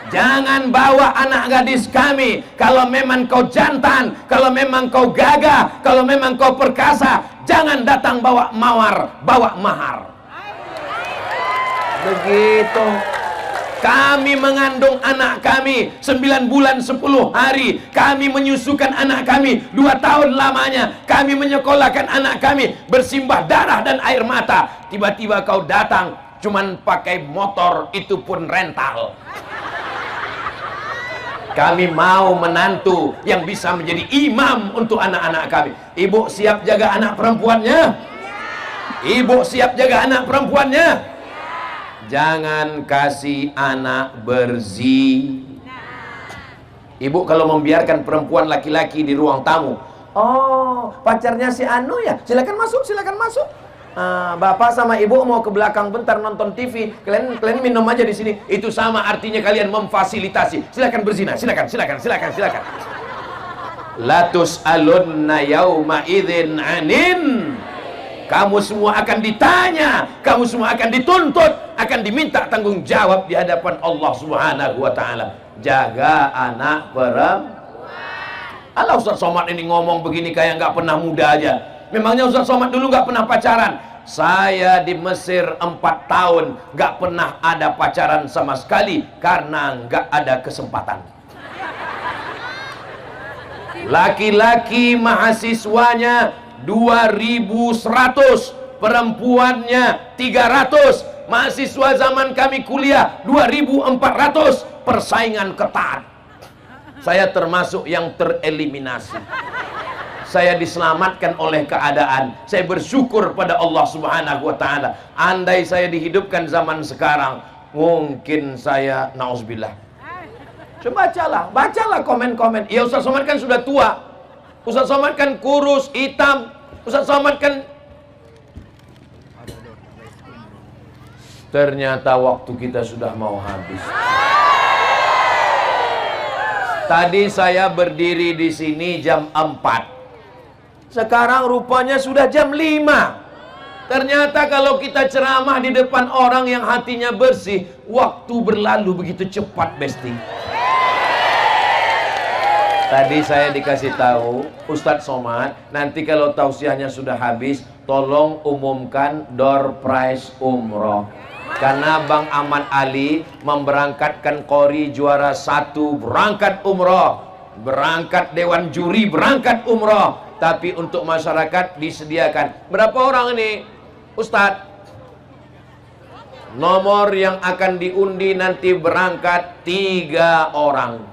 jangan bawa anak gadis kami. Kalau memang kau jantan, kalau memang kau gagah, kalau memang kau perkasa, jangan datang bawa mawar, bawa mahar. Begitu. Kami mengandung anak kami 9 bulan 10 hari. Kami menyusukan anak kami 2 tahun lamanya. Kami menyekolahkan anak kami bersimbah darah dan air mata. Tiba-tiba kau datang cuman pakai motor, itu pun rental. Kami mau menantu yang bisa menjadi imam untuk anak-anak kami. Ibu siap jaga anak perempuannya? Ibu siap jaga anak perempuannya? Jangan kasih anak berzina. Ibu kalau membiarkan perempuan laki-laki di ruang tamu, oh pacarnya si Anu ya, silakan masuk, silakan masuk. Bapak sama ibu mau ke belakang bentar nonton TV, kalian minum aja di sini. Itu sama artinya kalian memfasilitasi. Silakan berzina, silakan. Latus alunna yauma idzin anin. Kamu semua akan ditanya, kamu semua akan dituntut, akan diminta tanggung jawab di hadapan Allah Subhanahu wa taala. Jaga anak perempuan. Alah Ustaz Somad ini ngomong begini kayak nggak pernah muda aja. Memangnya Ustaz Somad dulu nggak pernah pacaran? Saya di Mesir 4 tahun nggak pernah ada pacaran sama sekali karena nggak ada kesempatan. Laki-laki mahasiswanya 2.100, perempuannya 300. Mahasiswa zaman kami kuliah 2.400. Persaingan ketat. Saya termasuk yang tereliminasi. Saya diselamatkan oleh keadaan. Saya bersyukur pada Allah Subhanahu wa taala. Andai saya dihidupkan zaman sekarang, mungkin saya nauzubillah. Coba bacalah komen-komen. Ya Ustaz Somad kan sudah tua. Ustaz Somad kan kurus, hitam. Ustaz Somad kan... Ternyata waktu kita sudah mau habis. Tadi saya berdiri di sini jam 4. Sekarang rupanya sudah jam 5. Ternyata kalau kita ceramah di depan orang yang hatinya bersih, waktu berlalu begitu cepat, Besti. Tadi saya dikasih tahu Ustadz Somad, nanti kalau tausiahnya sudah habis, tolong umumkan door prize umroh. Karena Bang Ahmad Ali memberangkatkan Qori juara 1 berangkat umroh, berangkat dewan juri berangkat umroh. Tapi untuk masyarakat disediakan berapa orang ini Ustadz? Nomor yang akan diundi nanti berangkat 3 orang.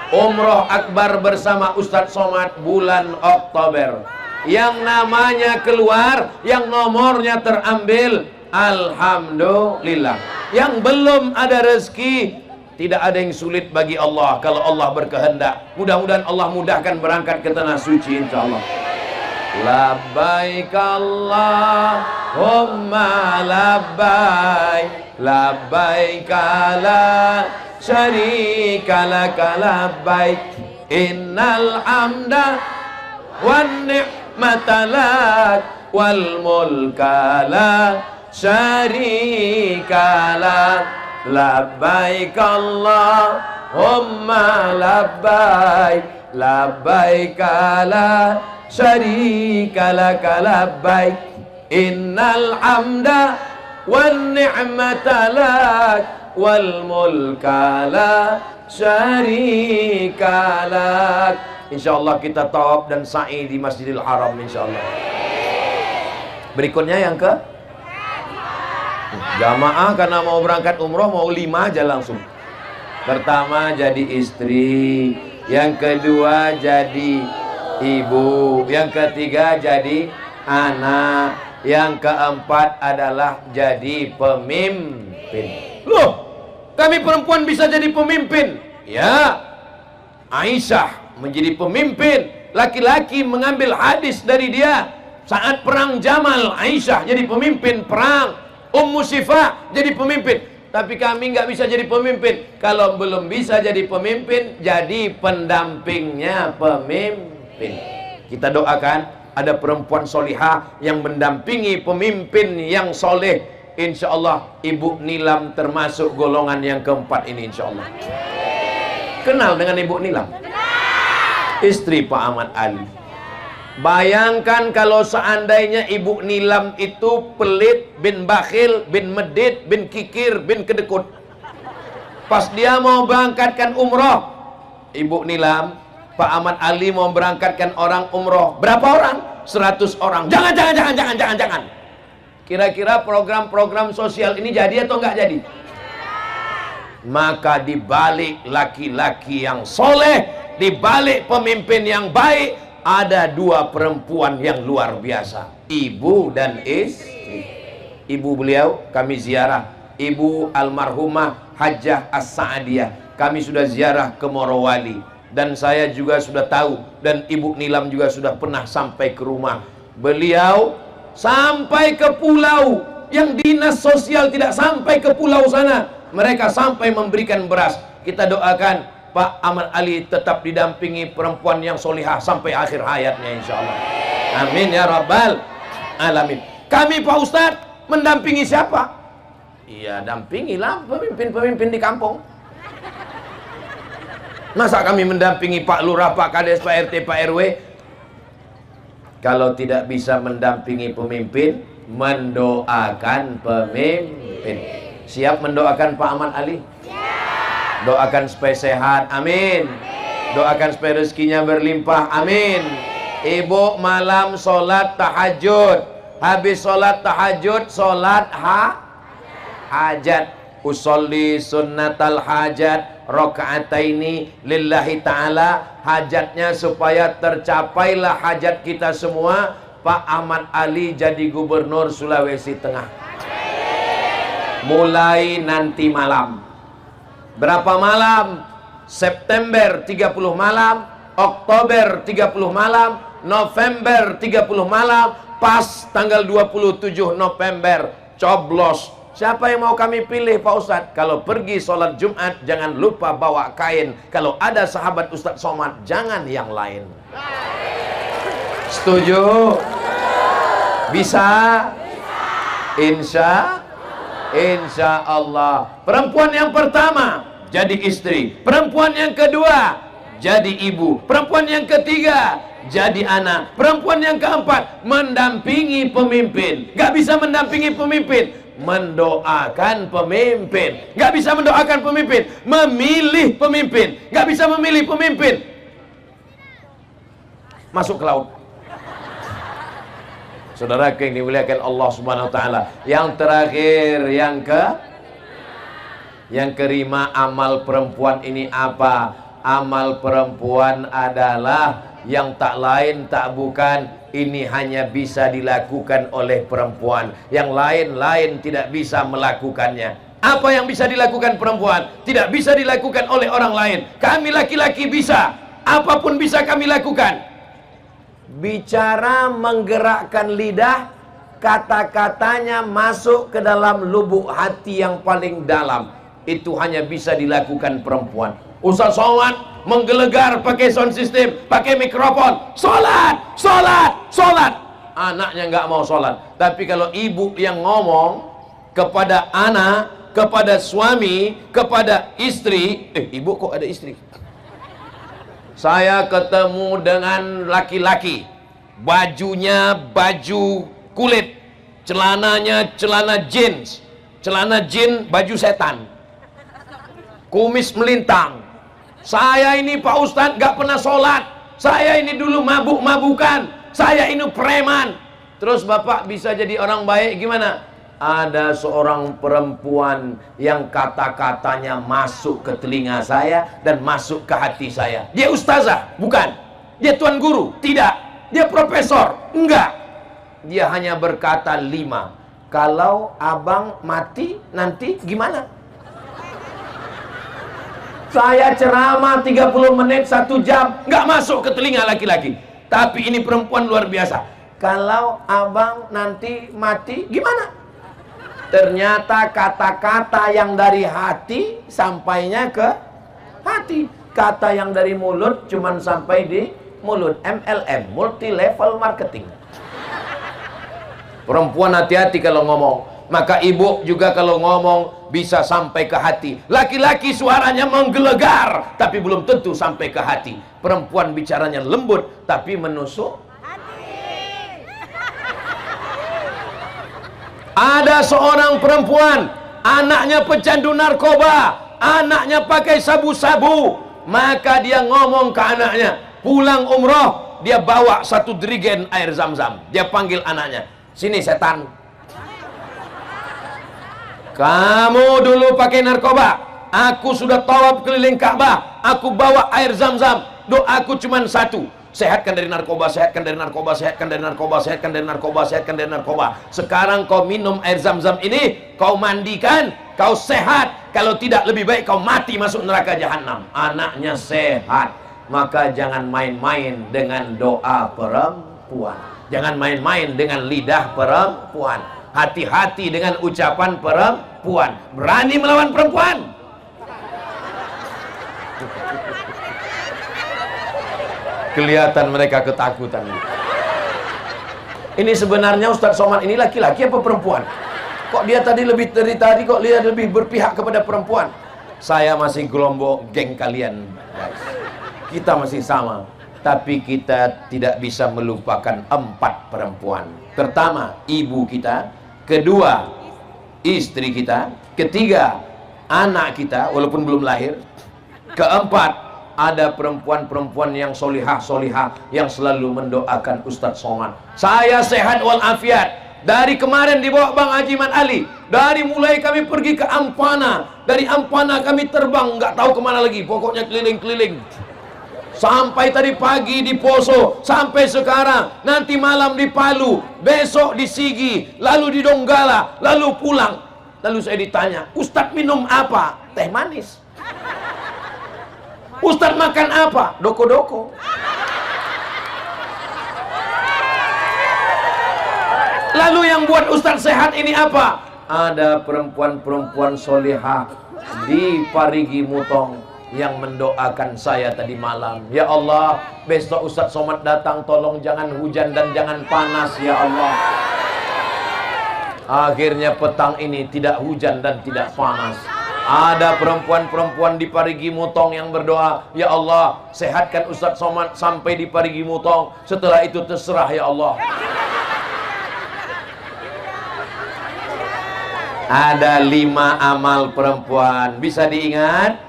Umroh Akbar bersama Ustadz Somad bulan Oktober. Yang namanya keluar, yang nomornya terambil, alhamdulillah. Yang belum ada rezeki, tidak ada yang sulit bagi Allah kalau Allah berkehendak. Mudah-mudahan Allah mudahkan berangkat ke tanah suci insyaallah. Labbaik Allahumma labbaik, labbaik la syarika laka labbaik, innal hamda wan ni'mata lak wal mulka lak syarika lak, labbaik Allahumma labbaik, labbaik la syarika lak labbaik, innal hamda wan ni'mata lak wal mulka la syarika lak. Insyaallah kita tawaf dan sa'i di Masjidil Haram insyaallah. Berikutnya yang ke jamaah, karena mau berangkat umroh mau 5 aja langsung. Pertama jadi istri, yang kedua jadi ibu, yang ketiga jadi anak, yang keempat adalah jadi pemimpin. Loh, kami perempuan bisa jadi pemimpin? Ya, Aisyah menjadi pemimpin. Laki-laki mengambil hadis dari dia saat perang Jamal. Aisyah jadi pemimpin perang. Ummu Syifa jadi pemimpin. Tapi kami nggak bisa jadi pemimpin. Kalau belum bisa jadi pemimpin, jadi pendampingnya pemimpin. Kita doakan ada perempuan solihah yang mendampingi pemimpin yang soleh. Insya Allah Ibu Nilam termasuk golongan yang keempat ini insya Allah. Kenal dengan Ibu Nilam? Istri Pak Ahmad Ali. Bayangkan kalau seandainya Ibu Nilam itu pelit, bin bakhil, bin medit, bin kikir, bin kedekut. Pas dia mau berangkatkan umroh, Ibu Nilam, Pak Ahmad Ali mau berangkatkan orang umroh. Berapa orang? 100 orang. Jangan. Kira-kira program-program sosial ini jadi atau enggak jadi? Maka dibalik laki-laki yang soleh, dibalik pemimpin yang baik, ada 2 perempuan yang luar biasa, ibu dan istri. Ibu beliau kami ziarah, Ibu almarhumah Hajjah As-Sa'adiyah. Kami sudah ziarah ke Morowali, dan saya juga sudah tahu, dan Ibu Nilam juga sudah pernah sampai ke rumah beliau, sampai ke pulau yang dinas sosial tidak sampai ke pulau sana. Mereka sampai memberikan beras. Kita doakan Pak Ahmad Ali tetap didampingi perempuan yang solihah sampai akhir hayatnya insya Allah. Amin ya rabbal alamin. Kami Pak Ustadz mendampingi siapa? Iya, dampingilah pemimpin-pemimpin di kampung. Masa kami mendampingi Pak Lurah, Pak Kades, Pak RT, Pak RW? Kalau tidak bisa mendampingi pemimpin, mendoakan pemimpin. Siap mendoakan Pak Ahmad Ali? Doakan supaya sehat, amin. Doakan supaya rezekinya berlimpah, amin. Ibu malam sholat tahajud, habis sholat tahajud sholat hajat. Usolli sunnatal hajat rakaataini lillahi ta'ala. Hajatnya supaya tercapailah hajat kita semua, Pak Ahmad Ali jadi gubernur Sulawesi Tengah. Mulai nanti malam. Berapa malam? September 30 malam, Oktober 30 malam, November 30 malam, pas tanggal 27 November coblos. Siapa yang mau kami pilih Pak Ustadz? Kalau pergi sholat Jumat jangan lupa bawa kain. Kalau ada sahabat Ustadz Somad jangan yang lain. Setuju? Bisa? Insya Allah. Perempuan yang pertama jadi istri, perempuan yang kedua jadi ibu, perempuan yang ketiga jadi anak, perempuan yang keempat mendampingi pemimpin. Gak bisa mendampingi pemimpin, mendoakan pemimpin. Gak bisa mendoakan pemimpin, memilih pemimpin. Gak bisa memilih pemimpin, masuk ke laut. Saudara yang dimuliakan Allah Subhanahu wa taala. Yang terakhir, yang kelima, amal perempuan ini apa? Amal perempuan adalah yang tak lain tak bukan, ini hanya bisa dilakukan oleh perempuan. Yang lain-lain tidak bisa melakukannya. Apa yang bisa dilakukan perempuan tidak bisa dilakukan oleh orang lain. Kami laki-laki bisa, apapun bisa kami lakukan. Bicara menggerakkan lidah, kata-katanya masuk ke dalam lubuk hati yang paling dalam. Itu hanya bisa dilakukan perempuan. Ustaz Somad menggelegar pakai sound system, pakai mikrofon, sholat. anaknya nggak mau sholat. Tapi kalau ibu yang ngomong kepada anak, kepada suami, kepada istri, ibu kok ada istri? Saya ketemu dengan laki-laki, bajunya baju kulit, celananya celana jeans, celana jin baju setan, kumis melintang. Saya ini Pak Ustadz gak pernah sholat, saya ini dulu mabuk-mabukan, saya ini preman. Terus Bapak bisa jadi orang baik gimana? Ada seorang perempuan yang kata-katanya masuk ke telinga saya dan masuk ke hati saya. Dia ustazah? Bukan. Dia tuan guru? Tidak. Dia profesor? Enggak. Dia hanya berkata 5. Kalau abang mati nanti gimana? Saya ceramah 30 menit 1 jam, nggak masuk ke telinga laki-laki. Tapi ini perempuan luar biasa. Kalau abang nanti mati gimana? Ternyata kata-kata yang dari hati sampainya ke hati. Kata yang dari mulut cuman sampai di mulut. MLM, multi level marketing. Perempuan hati-hati kalau ngomong. Maka ibu juga kalau ngomong bisa sampai ke hati. Laki-laki suaranya menggelegar tapi belum tentu sampai ke hati. Perempuan bicaranya lembut tapi menusuk. Ada seorang perempuan, anaknya pecandu narkoba, anaknya pakai sabu-sabu. Maka dia ngomong ke anaknya, pulang umroh, dia bawa 1 jerigen air zam-zam. Dia panggil anaknya, sini setan, kamu dulu pakai narkoba, aku sudah tawaf keliling Ka'bah, aku bawa air zam-zam, doaku cuma 1, sehatkan dari narkoba, sehatkan dari narkoba, sehatkan dari narkoba, sehatkan dari narkoba, sehatkan dari narkoba. Sekarang kau minum air zam-zam ini, kau mandikan, kau sehat. Kalau tidak lebih baik kau mati masuk neraka jahanam. Anaknya sehat. Maka jangan main-main dengan doa perempuan. Jangan main-main dengan lidah perempuan. Hati-hati dengan ucapan perempuan. Berani melawan perempuan. Kelihatan mereka ketakutan. Ini sebenarnya Ustadz Somad ini laki-laki apa perempuan? Kok dia tadi lebih dari tadi kok dia lebih berpihak kepada perempuan? Saya masih gelombang geng kalian, guys. Kita masih sama, tapi kita tidak bisa melupakan 4 perempuan. Pertama, ibu kita. Kedua, istri kita. Ketiga, anak kita walaupun belum lahir. Keempat, ada perempuan-perempuan yang solihah-solihah yang selalu mendoakan Ustadz Somad. Saya sehat walafiat. Dari kemarin dibawa Bang Haji Mat Ali. Dari mulai kami pergi ke Ampana, dari Ampana kami terbang nggak tahu kemana lagi. Pokoknya keliling-keliling. Sampai tadi pagi di Poso, sampai sekarang, nanti malam di Palu, besok di Sigi, lalu di Donggala, lalu pulang. Lalu saya ditanya, Ustadz minum apa? Teh manis. Ustadz makan apa? Doko-doko. Lalu yang buat Ustadz sehat ini apa? Ada perempuan-perempuan solihah di Parigi Mutong yang mendoakan saya tadi malam. Ya Allah, besok Ustadz Somad datang, tolong jangan hujan dan jangan panas ya Allah. Akhirnya petang ini tidak hujan dan tidak panas. Ada perempuan-perempuan di Parigi Mutong yang berdoa, ya Allah, sehatkan Ustadz Somad sampai di Parigi Mutong. Setelah itu terserah ya Allah. Ada 5 amal perempuan. Bisa diingat?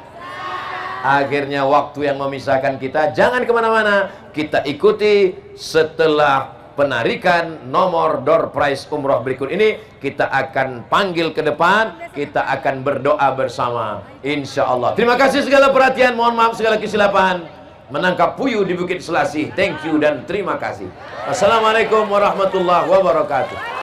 Akhirnya waktu yang memisahkan kita. Jangan kemana-mana. Kita ikuti setelah penarikan nomor door prize umroh berikut ini. Kita akan panggil ke depan. Kita akan berdoa bersama, insya Allah. Terima kasih segala perhatian. Mohon maaf segala kesilapan. Menangkap puyuh di Bukit Selasih. Thank you dan terima kasih. Assalamualaikum warahmatullahi wabarakatuh.